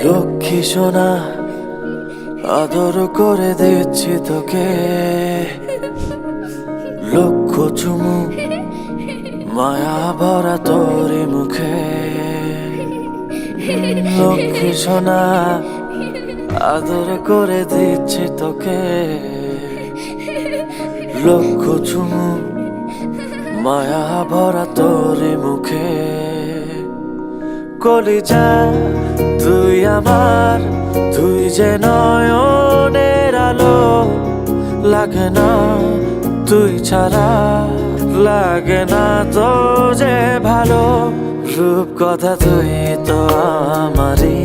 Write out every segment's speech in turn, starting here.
লক্ষ্মী সোনা আদর করে দিচ্ছি তোকে, লক্ষ চুমু মায়া ভরা তোরি মুখে। লক্ষ্মী সোনা আদর করে দিচ্ছি তোকে, লক্ষ চুমু মায়া ভরা তোরি মুখে। কলিজা তুই আমার, তুই যে নয়নের আলো, লাগে না তুই ছাড়া, লাগে না তো যে ভালো। রূপ কথা তুই তো আমারই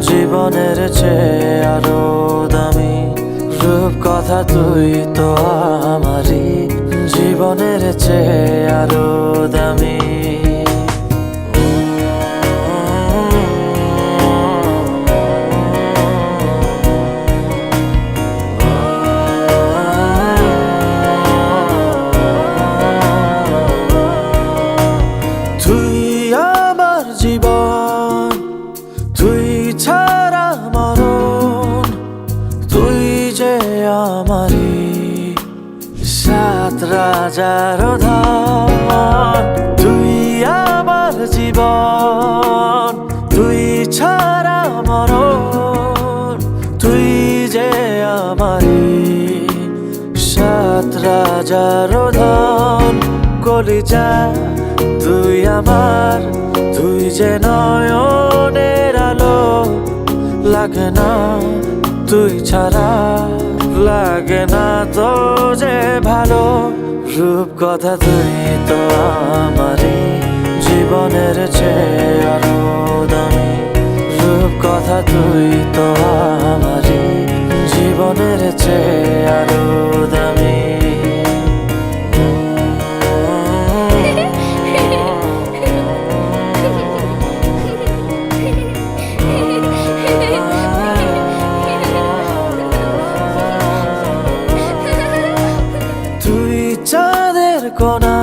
জীবনের চেয়ে আরো দামি, রূপ কথা তুই তো আমারই জীবনের চেয়ে আরো দামি। তুই আমার জীবন, তুই ছাড়া মরণ, তুই যে আমারই সাত রাজার ধন। তুই আমার জীবন, তুই ছাড়া মরণ, তুই যে আমারই সাত রাজার ধন। কলিজা তুই আমার, তুই যে নয়নের আলো, লাগে না তুই ছাড়া, লাগে না তো যে ভালো। রূপ কথা তুই তো আমারই জীবনের চেয়ে আরো দামি, রূপ কথা তুই তো আমারই জীবনের চেয়ে আরো দামি। চাঁদের কোনা